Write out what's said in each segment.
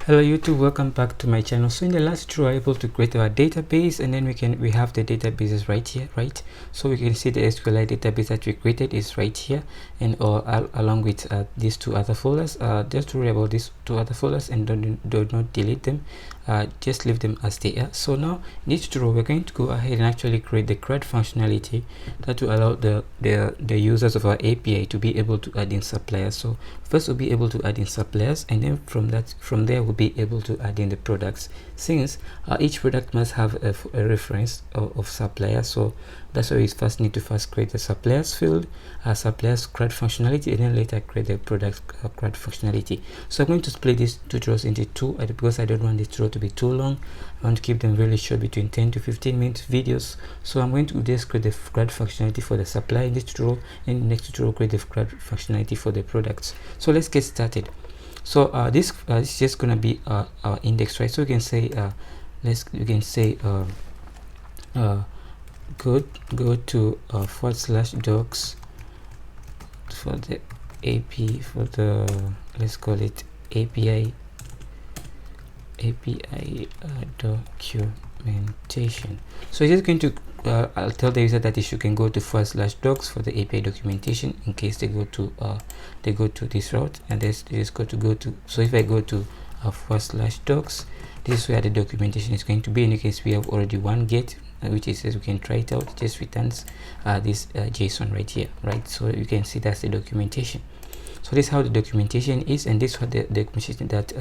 Hello YouTube, welcome back to my channel. So in the last tutorial, we were able to create our database, and then we have the databases right here, right? So we can see the SQLite database that we created is right here, and along with these two other folders. Just to worry about these two other folders and do not delete them. Just leave them as they are. So now in this tutorial, we're going to go ahead and actually create the CRUD functionality that will allow the users of our API to be able to add in suppliers. So first we'll be able to add in suppliers, and then from there we'll be able to add in the products, since each product must have a reference of supplier. So that's why we first need to create the suppliers field, suppliers CRUD functionality, and then later create the products CRUD functionality. So I'm going to split these tutorials into two because I don't want this tutorial to be too long. I want to keep them really short, between 10 to 15 minute videos. So I'm going to just create the CRUD functionality for the supplier in this tutorial, and in the next tutorial create the CRUD functionality for the products. So let's get started. So this is just gonna be our index, right? So we can say go to /docs for the AP, for the, let's call it API documentation. So it's just going to I'll tell the user that you can go to /docs for the API documentation in case they go to this route, and this is going to go to. So if I go to /docs, this is where the documentation is going to be, and you can see we have already one get, which is, as we can try it out, just returns this JSON right here, right? So you can see that's the documentation. So this is how the documentation is, and this is what the documentation that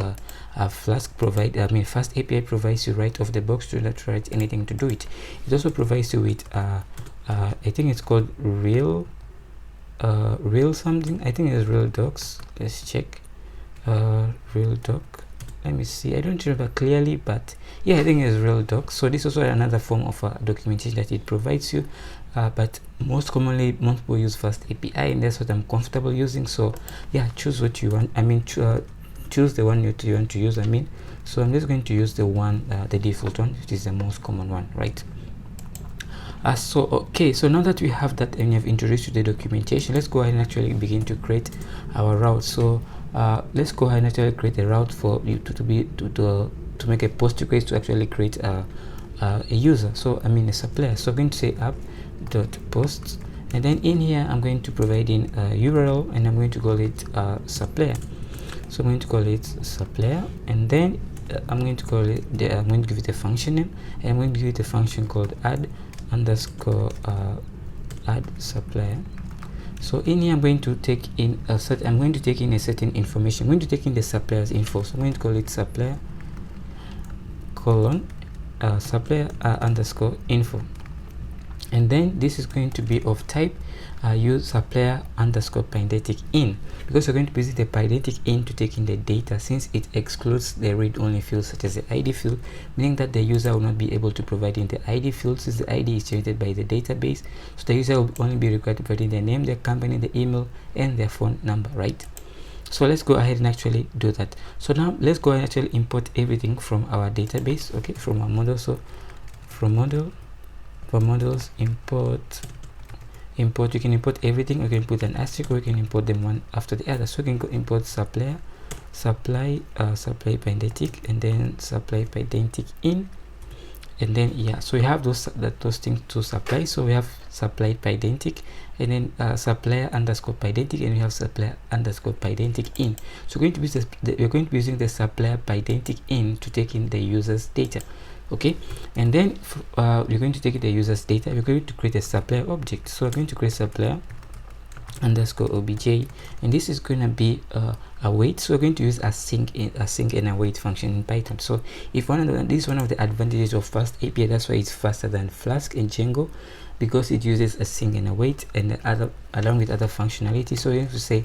Flask provide. FastAPI provides you right off the box. Do not write anything to do it. It also provides you with I think it's called real something. I think it's real docs. Let's check. Real doc. Let me see. I don't remember clearly, but yeah, I think it's real docs. So this is also another form of documentation that it provides you. But most commonly, most people use FastAPI, and that's what I'm comfortable using. So yeah, choose what you want. Choose the one you want to use. So I'm just going to use the one, the default one, which is the most common one, right? Okay, so now that we have that and we have introduced you to the documentation, let's go ahead and actually begin to create our route. So let's go ahead and actually create a route for you to make a post request to actually create a user. So a supplier. So I'm going to say app.posts, and then in here I'm going to provide in a URL, and I'm going to call it supplier. So I'm going to call it supplier, and then I'm going to call it I'm going to give it a function name, and I'm going to give it a function called add supplier. So in here I'm going to take in a certain information. I'm going to take in the supplier's info. So I'm going to call it supplier supplier underscore info, and then this is going to be of type use supplier underscore Pydantic in, because we're going to be using the Pydantic in to take in the data, since it excludes the read-only fields such as the ID field, meaning that the user will not be able to provide in the ID field, since the ID is generated by the database. So the user will only be required to provide in their name, their company, the email, and their phone number, right? So let's go ahead and actually do that. So now let's go ahead and actually import everything from our database, okay, from our model. So from models, import, you can import everything. You can put an asterisk, or you can import them one after the other. So you can go import supply Pydantic, and then supply Pydantic in, and then yeah, so we have those things to supply. So we have supply Pydantic, and then supplier underscore Pydantic, and we have supplier underscore Pydantic in. So we're going to we're going to be using the supplier Pydantic in to take in the user's data, okay? And then we're going to take the user's data. We're going to create a supplier object. So we're going to create supplier underscore obj, and this is going to be await. So we're going to use async and await function in Python. So if this is one of the advantages of FastAPI, that's why it's faster than Flask and Django, because it uses async and await, and along with other functionality. So you have to say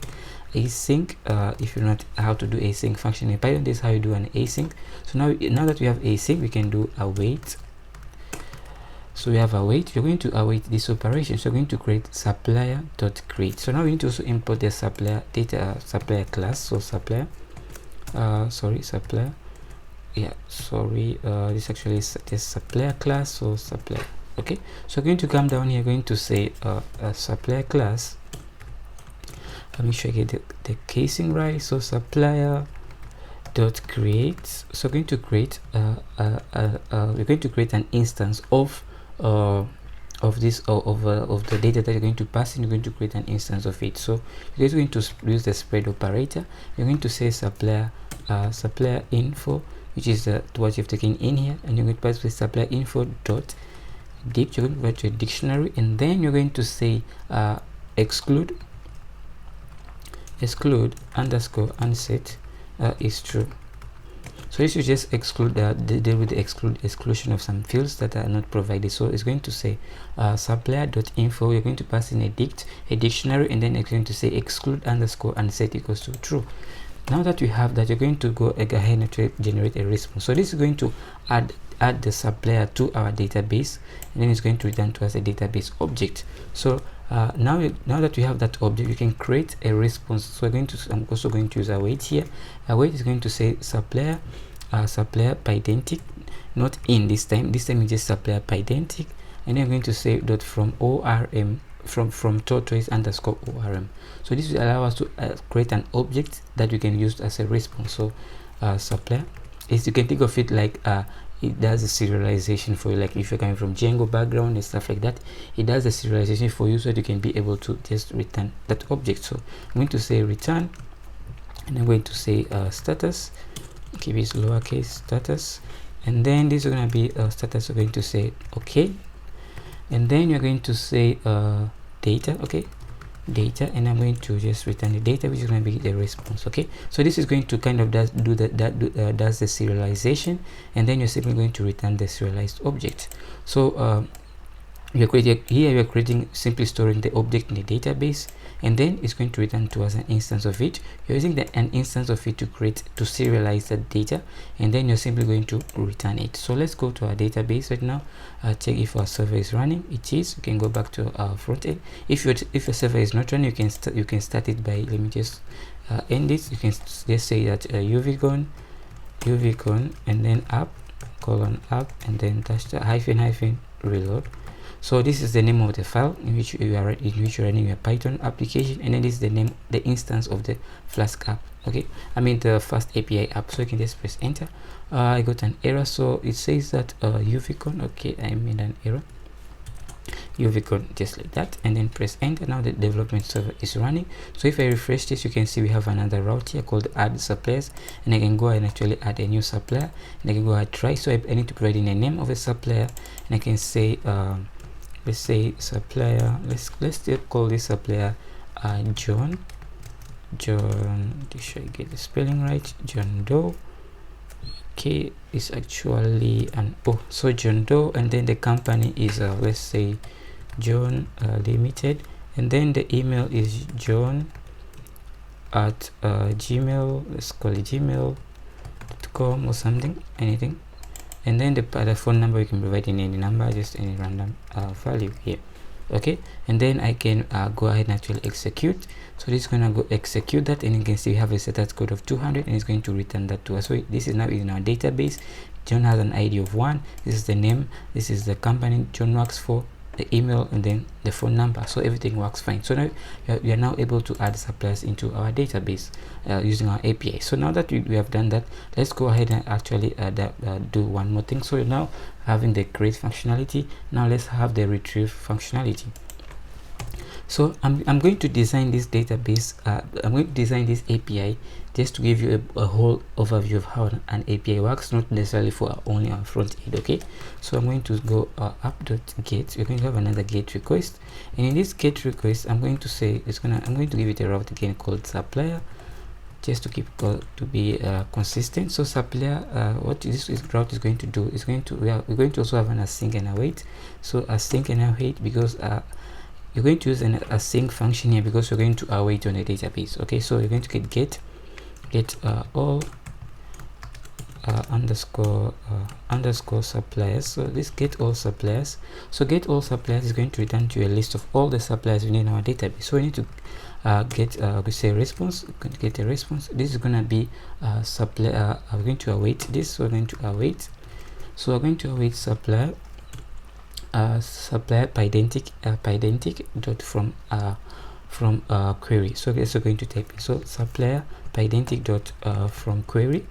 async if you know not how to do async function in Python. This is how you do an async. So now that we have async, we can do await. So we have await. You're going to await this operation. So we're going to create supplier.create. So now we need to also import the supplier data supplier class. So supplier supplier, yeah, sorry, this actually is the supplier class. So supplier, okay. So we're going to come down here, going to say supplier class. Let me sure I get the casing right. So supplier dot create. So we're going to create an instance of this of the data that you're going to pass in. You're going to create an instance of it. So you're going to use the spread operator. You're going to say supplier info, which is what you've taken in here, and you're going to pass with supplier info dot dict. You're going to write to a dictionary, and then you're going to say exclude underscore unset is true. So this will just exclude deal with the exclusion of some fields that are not provided. So it's going to say supplier.info. You're going to pass in a dictionary, and then it's going to say exclude underscore unset equals to true. Now that we have that, you're going to go ahead and generate a response. So this is going to add the supplier to our database, and then it's going to return to us a database object. So now that we have that object, we can create a response. So I'm also going to use await here. Await is going to say supplier Pydantic, not in this time it's just supplier Pydantic, and then I'm going to say dot from ORM from Tortoise underscore ORM. So this will allow us to create an object that we can use as a response. So supplier is, you can think of it like it does a serialization for you, like if you're coming from Django background and stuff like that, it does a serialization for you so that you can be able to just return that object. So I'm going to say return, and I'm going to say status, keep it lowercase status, and then this is going to be status. We're going to say okay, and then you're going to say data, okay, data, and I'm going to just return the data, which is going to be the response. Okay, so this is going to kind of does the serialization, and then you're simply going to return the serialized object. So you're creating simply storing the object in the database, and then it's going to return to us an instance of it. You're using an instance of it to serialize that data, and then you're simply going to return it. So let's go to our database right now, check if our server is running. It is. You can go back to our front end. If your server is not running, you can start it by, let me just end it. You can just say that uvcon and then app : app, and then dash hyphen reload. So this is the name of the file in which you're running your Python application, and then this is the name, the instance of the Flask app. Okay, I mean the FastAPI app. So you can just press enter. I got an error, so it says that uvcon. Okay, I made an error. uvcon, just like that, and then press enter. Now the development server is running. So if I refresh this, you can see we have another route here called add suppliers, and I can go ahead and actually add a new supplier, and I can go ahead and try. So I need to provide in a name of a supplier, and I can say let's say supplier, let's call this supplier John, should I get the spelling right? John Doe. Okay, it's actually an so John Doe, and then the company is let's say John Limited, and then the email is John at gmail, let's call it gmail.com or something, anything. And then the phone number, you can provide in any number, just any random value here. Okay, and then I can go ahead and actually execute. So this is gonna go execute that, and you can see we have a status code of 200, and it's going to return that to us. So this is now in our database. John has an ID of 1. This is the name, this is the company John works for, the email, and then the phone number. So everything works fine. So now we are now able to add suppliers into our database using our API. So now that we have done that, let's go ahead and actually do one more thing. So now having the create functionality, now let's have the retrieve functionality. So I'm going to design this database, I'm going to design this API just to give you a whole overview of how an API works, not necessarily for only our front end. Okay, so I'm going to go app.get. We're going to have another get request, and in this get request, I'm going to say I'm going to give it a route again called supplier, just to keep to be consistent. So supplier, what this route is going to do is we're going to also have an async and await. So async and await, because you're going to use an async function here because you're going to await on a database. Okay, so you're going to get all underscore suppliers. So this get all suppliers. So get all suppliers is going to return to a list of all the suppliers within our database. So we need to we say response. We're going to get a response. This is going to be supplier. We're going to await this. So we're going to await. So we're going to await supplier. Supplier Pydantic dot from query. So we're going to type it. So supplier Pydantic dot from query,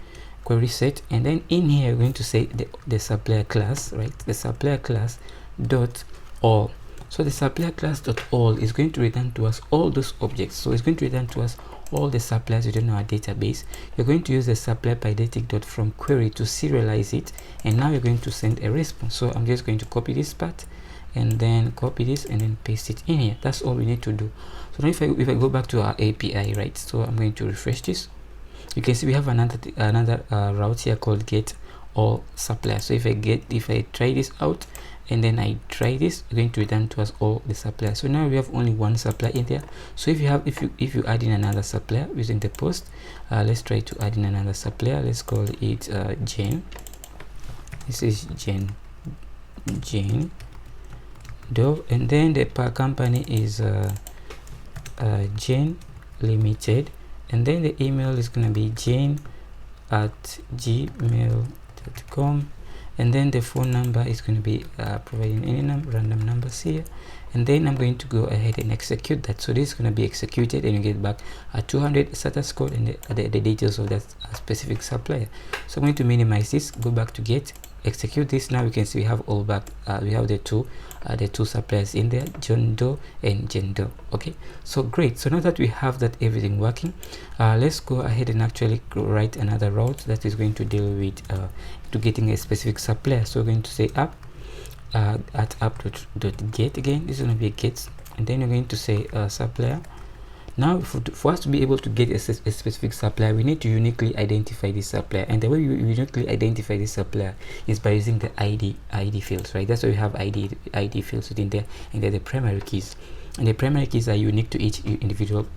query set, and then in here we're going to say the supplier class, right? The supplier class dot all. So the supplier class dot all is going to return to us all those objects. So it's going to return to us all the suppliers within our database. You're going to use the supplier pydantic dot from query to serialize it, and now you're going to send a response. So I'm just going to copy this part and then copy this and then paste it in here. That's all we need to do. So now if I go back to our API, right? So I'm going to refresh this. You can see we have another route here called get all suppliers. So if I try this out and then I try this, it's going to return to us all the suppliers. So now we have only one supplier in there. So if you add in another supplier using the post, let's try to add in another supplier. Let's call it Jane. This is Jane Doe, and then the company is Jane Limited, and then the email is going to be jane@gmail.com, and then the phone number is going to be providing any random numbers here, and then I'm going to go ahead and execute that. So this is going to be executed, and you get back a 200 status code and the details of that specific supplier. So I'm going to minimize this, go back to get, execute this. Now we can see we have all back. We have the two suppliers in there, John Doe and Jane Doe. Okay, so great. So now that we have that everything working, let's go ahead and actually write another route that is going to deal with to getting a specific supplier. So we're going to say app at app.get. Again, this is going to be a get, and then you're going to say supplier. Now for us to be able to get a specific supplier, we need to uniquely identify this supplier, and the way we uniquely identify this supplier is by using the ID fields, right? That's why we have ID fields within there, and they're the primary keys, and the primary keys are unique to each individual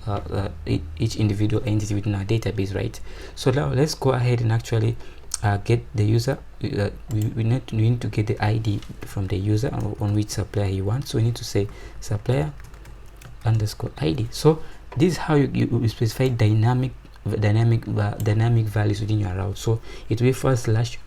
entity within our database, right? So now let's go ahead and actually get the user. We need to get the ID from the user on which supplier he wants. So we need to say supplier underscore ID. So this is how you specify dynamic values within your route. So it will be /1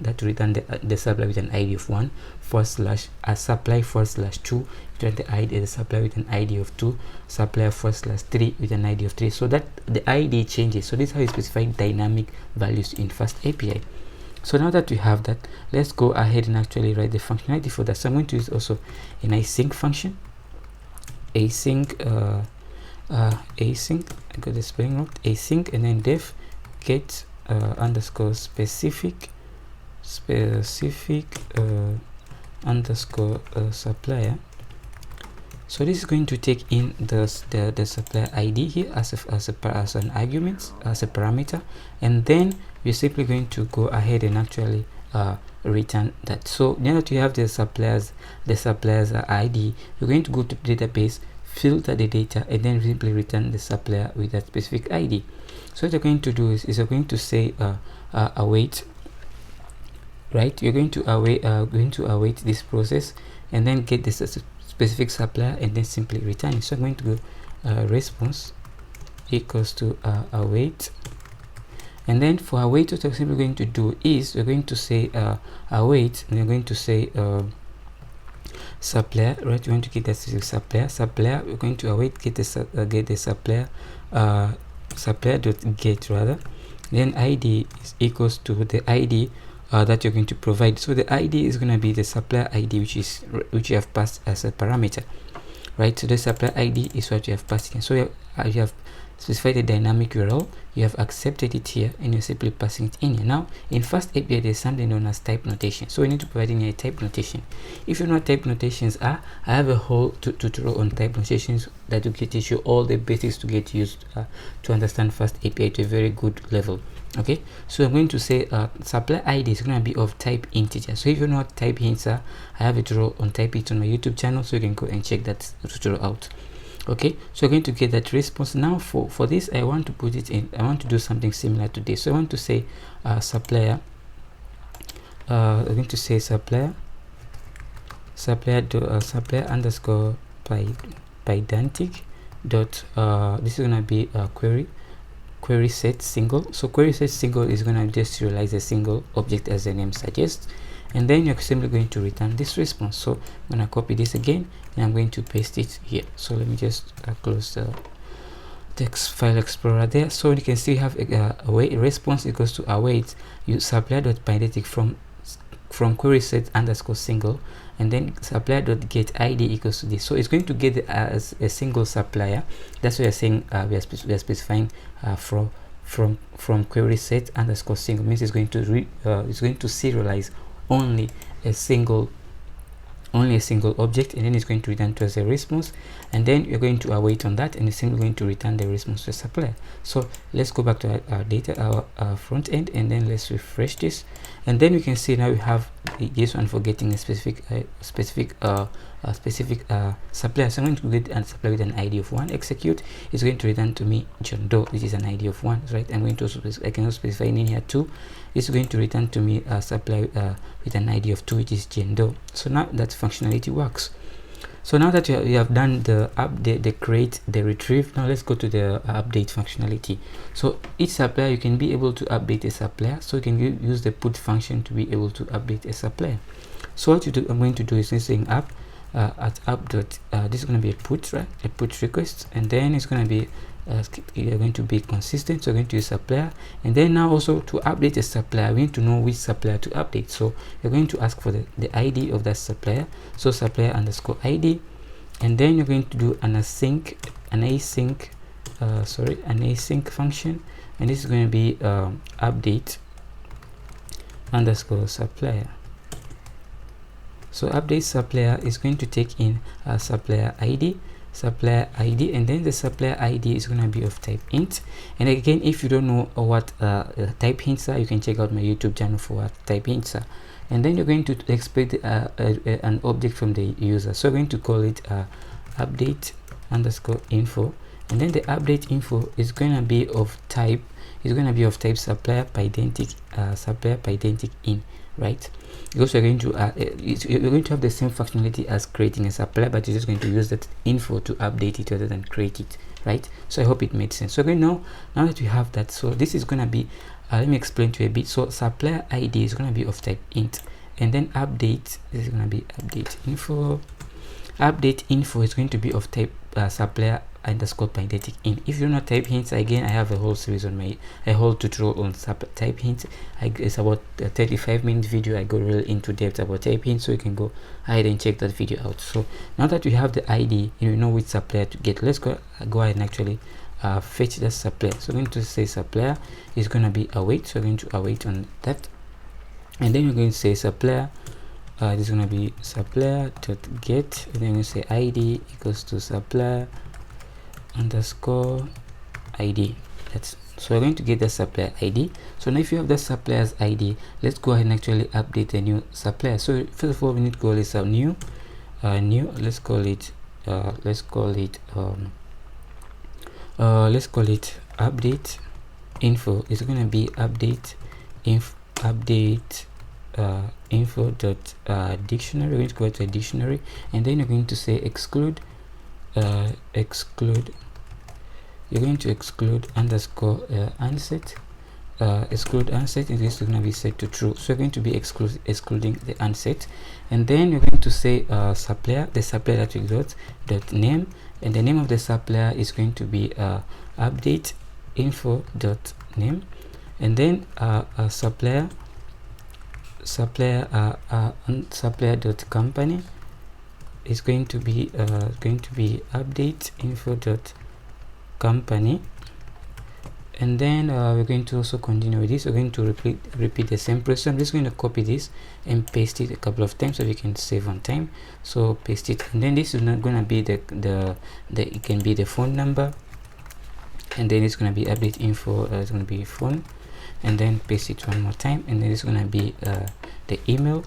that will return the supplier with an ID of 1, supply /2 return the ID the supplier with an ID of 2, supplier /3 with an ID of 3, so that the ID changes. So this is how you specify dynamic values in FastAPI. So now that we have that, let's go ahead and actually write the functionality for that. So I'm going to use also an async function. Async, I got the spelling wrong. Async, and then def get underscore specific underscore supplier. So this is going to take in the supplier ID here as an argument, as a parameter, and then we're simply going to go ahead and actually return that. So now that you have the suppliers ID, we're going to go to the database, filter the data, and then simply return the supplier with that specific ID. So what you're going to do is you're going to say await, right? You're going to await this process and then get this specific supplier and then simply return it. So I'm going to go response equals to await, and then for await, what we're simply going to do is we're going to say await, and we're going to say supplier, right? We're going to get that supplier. We're going to await get the supplier supplier.get rather, then ID is equals to the ID that you're going to provide. So the ID is going to be the supplier ID which you have passed as a parameter, right? So the supplier ID is what you have passed in. So you have specified the dynamic URL, you have accepted it here, and you're simply passing it in here. Now in FastAPI there's something known as type notation, so we need to provide in a type notation. If you know what type notations are, I have a whole tutorial on type notations that will teach you all the basics to get used to understand FastAPI to a very good level. Okay, so I'm going to say supplier ID is going to be of type integer. So if you know what type hints are, I have a tutorial on type hints on my YouTube channel, so you can go and check that tutorial out. Okay, so we're going to get that response. Now for this, I want to put it in, I want to do something similar to this. So I want to say supplier, I'm going to say supplier underscore pydantic dot this is going to be a query set single. So query set single is going to just serialize a single object as the name suggests, and then you're simply going to return this response. So I'm going to copy this again and I'm going to paste it here. So let me just close text file explorer there. So you can see you have await response equals to await use supplier.pydantic from query set underscore single, and then supplier.get id equals to this. So it's going to get as a single supplier. That's what we're saying. We are specifying from query set underscore single, means it's going to serialize only a single object, and then it's going to return to us a response, and then you're going to await on that, and it's simply going to return the response to the supplier. So let's go back to our data, our front end, and then let's refresh this, and then we can see now we have this one for getting a specific supplier. So I'm going to get a supplier with an ID of 1. Execute is going to return to me John Doe, which is an ID of 1, right? I'm going to I can also specify in here 2. It's going to return to me a supplier with an ID of 2, which is John Doe. So now that functionality works. So now that you have done the update, the create, the retrieve, now let's go to the update functionality. So each supplier, you can be able to update a supplier. So you can use the put function to be able to update a supplier. So what I'm going to do is saying app at app dot this is going to be a put, right? A put request, and then it's going to be you're going to be consistent. So we're going to use supplier, and then now also to update a supplier, we need to know which supplier to update. So you're going to ask for the ID of that supplier. So supplier underscore ID, and then you're going to do an async function, and this is going to be update underscore supplier. So update supplier is going to take in supplier ID, and then the supplier ID is going to be of type int. And again, if you don't know what type hints are, you can check out my YouTube channel for what type hints are. And then you're going to expect an object from the user. So we're going to call it update underscore info, and then the update info is going to be of type supplier pydantic in, right? Because you're going to have the same functionality as creating a supplier, but you're just going to use that info to update it rather than create it, right? So I hope it made sense. So again, now that we have that, so this is going to be let me explain to you a bit. So supplier ID is going to be of type int, and then update is going to be update info. Update info is going to be of type supplier underscore pydantic in. If you don't know type hints, again, I have a whole series on a whole tutorial on type hints. It's about a 35-minute video. I go really into depth about type hints, so you can go ahead and check that video out. So now that we have the ID, you know which supplier to get, let's go ahead and actually fetch the supplier. So I'm going to say supplier is going to be await, so we're going to await on that, and then we're going to say supplier this is going to be supplier dot get, and then we say ID equals to supplier underscore ID. So we're going to get the supplier ID. So now if you have the supplier's ID, let's go ahead and actually update the new supplier. So first of all, we need to call this a new let's call it update info. It's going to be update info dot dictionary. We're going to go to a dictionary, and then you're going to say exclude you're going to exclude underscore unset. Exclude unset, and this is going to be set to true. So you're going to be excluding the unset, and then you're going to say supplier, the supplier that we got dot name, and the name of the supplier is going to be update info dot name, and then supplier dot company is going to be update info dot company, and then we're going to also continue with this. We're going to repeat the same process. I'm just going to copy this and paste it a couple of times so we can save on time. So paste it, and then this is not going to be it can be the phone number, and then it's going to be update info, it's going to be phone, and then paste it one more time, and then it's going to be the email,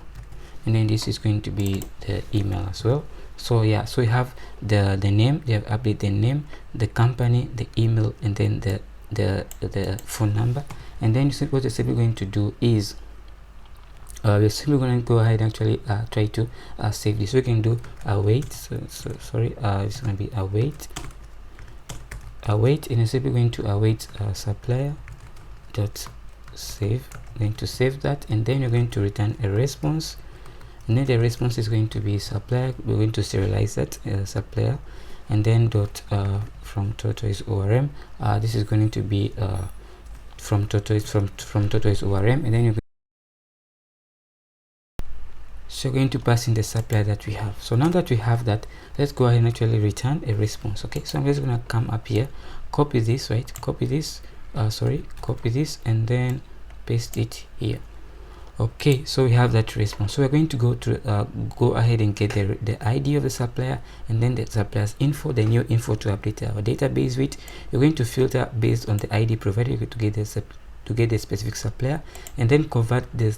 and then this is going to be the email as well. So yeah, so we have the name, you have update the name, the company, the email, and then the phone number. And then what you're simply going to do is we're simply going to go ahead and actually try to save this. So we can do await, sorry, it's going to be await, and you're simply going to await supplier dot save. Going to save that, and then you're going to return a response, and then the response is going to be supplier. We're going to serialize that supplier and then dot from Tortoise ORM. This is going to be from Tortoise ORM, and then you're going to pass in the supplier that we have. So now that we have that, let's go ahead and actually return a response. Okay, so I'm just gonna come up here, copy this, right? Copy this, copy this, and then paste it here. Okay, so we have that response. So we're going to go ahead and get the ID of the supplier, and then the supplier's info, the new info to update our database with. You're going to filter based on the ID provided to get the specific supplier, and then convert the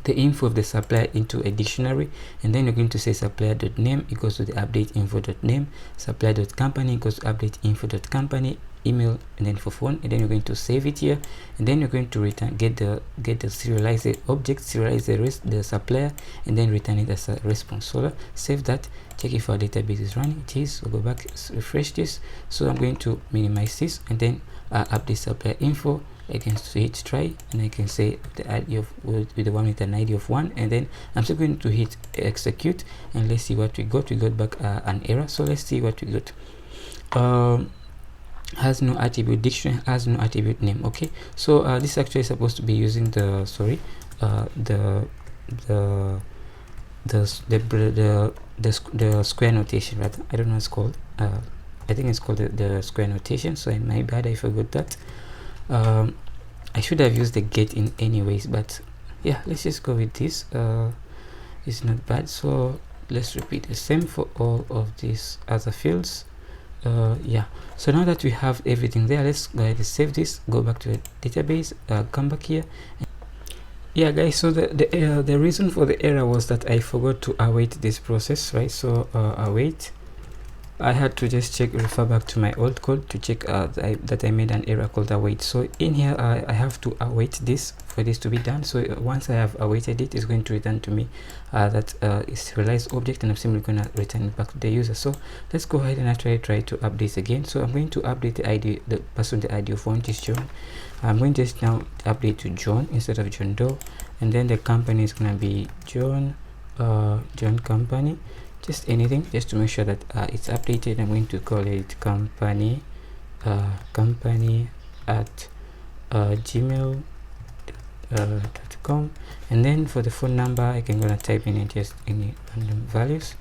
info of the supplier into a dictionary, and then you're going to say supplier.name equals to the update info.name, supplier.company equals to update info.company, email, and then for phone, and then you're going to save it here, and then you're going to return get the serialize the object, serialize the supplier, and then return it as a response. So save that, check if our database is running. It is. So go back, refresh this. So I'm going to minimize this, and then update supplier info. I can hit try, and I can say the ID of with the one with an ID of 1, and then I'm still going to hit execute, and let's see what we got. We got back an error. So let's see what we got. Has no attribute dictionary, has no attribute name. Okay, so this actually is supposed to be using the the square notation, rather. I don't know what it's called. I think it's called the square notation. So my bad, I forgot that. I should have used the get in anyways, but yeah, let's just go with this. It's not bad. So let's repeat the same for all of these other fields. Yeah, so now that we have everything there, let's go ahead and save this, go back to the database, come back here. Yeah guys, so the reason for the error was that I forgot to await this process, right? So await, I had to just refer back to my old code to check that I made an error called await. So in here I have to await this for this to be done. So once I have awaited it, it's going to return to me that is serialized object, and I'm simply going to return it back to the user. So let's go ahead and actually try to update again. So I'm going to update the ID, the person, the ID of 1 is John. I'm going to just now update to John instead of John Doe, and then the company is going to be John company. Just anything, just to make sure that it's updated. I'm going to call it company at gmail.com, and then for the phone number, I can gonna type in just any random values,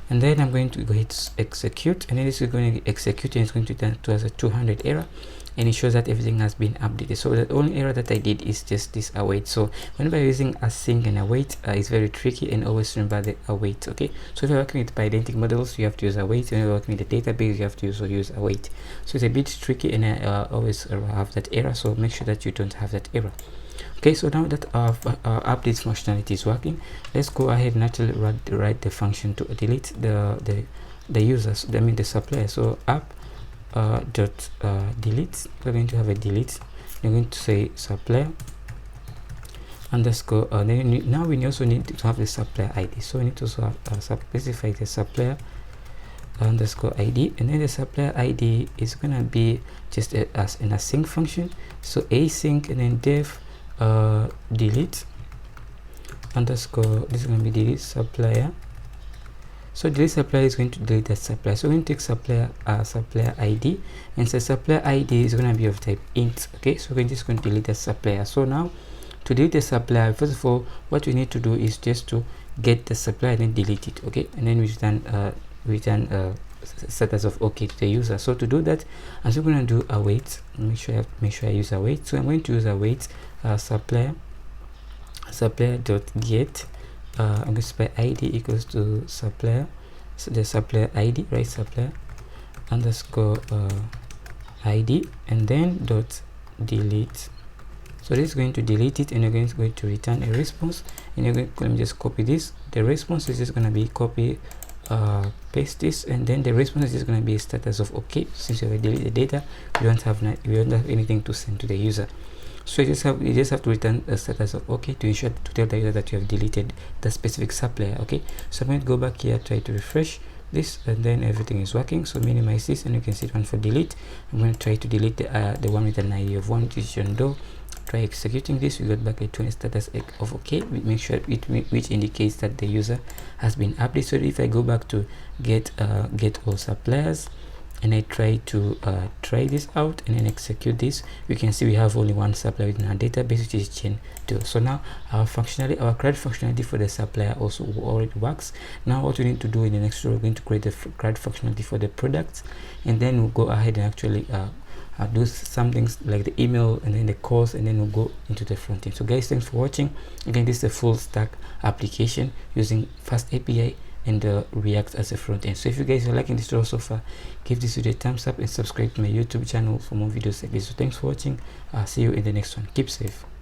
and then I'm going to go hit execute, and then this is going to execute, and it's going to turn to as a 200 error, and it shows that everything has been updated. So the only error that I did is just this await. So whenever you're using async and await, it's very tricky, and always remember the await. Okay, so if you're working with Pydantic models, you have to use await. When you're working with the database, you have to also use await. So it's a bit tricky, and I always have that error, so make sure that you don't have that error. Okay, so now that our updates functionality is working, let's go ahead and actually write the function to delete the users, I mean the supplier. So app dot delete, we're going to have a delete. You're going to say supplier underscore now we also need to have the supplier ID, so we need to also have specify the supplier underscore ID, and then the supplier ID is gonna be just as an async function. So async, and then def delete underscore, this is going to be delete supplier. So delete supplier is going to delete that supplier. So we're going to take supplier ID, and so supplier ID is going to be of type int. Okay, so we're just going to delete the supplier. So now to delete the supplier, first of all, what we need to do is just to get the supplier and then delete it. Okay, and then we return status of okay to the user. So to do that, I'm still going to do await. Make sure I use await. So I'm going to use await supplier dot get. I'm going to supply ID equals to supplier, so the supplier ID, right? Supplier underscore ID, and then dot delete. So this is going to delete it, and you're going to return a response, and you're going to just copy this. The response is just going to be copy paste this, and then the response is just going to be a status of okay. Since you have deleted the data, we don't have anything to send to the user. So you just have to return a status of okay to ensure to tell the user that you have deleted the specific supplier. Okay, so I'm going to go back here, try to refresh this, and then everything is working. So minimize this, and you can see one for delete. I'm going to try to delete the one with an ID of 1, which is John Doe, try executing this. We got back a 20 status of okay. We make sure which indicates that the user has been updated. So if I go back to get all suppliers and I try to try this out and then execute this, we can see we have only one supplier within our database, which is chain 2. So now our CRUD functionality for the supplier also already works. Now what we need to do in the next tutorial, we're going to create a CRUD functionality for the products, and then we'll go ahead and actually do some things like the email and then the calls, and then we'll go into the front end. So guys, thanks for watching. Again, this is a full stack application using FastAPI and React as a front end. So if you guys are liking this tutorial so far, give this video a thumbs up and subscribe to my YouTube channel for more videos like this. So thanks for watching. See you in the next one. Keep safe.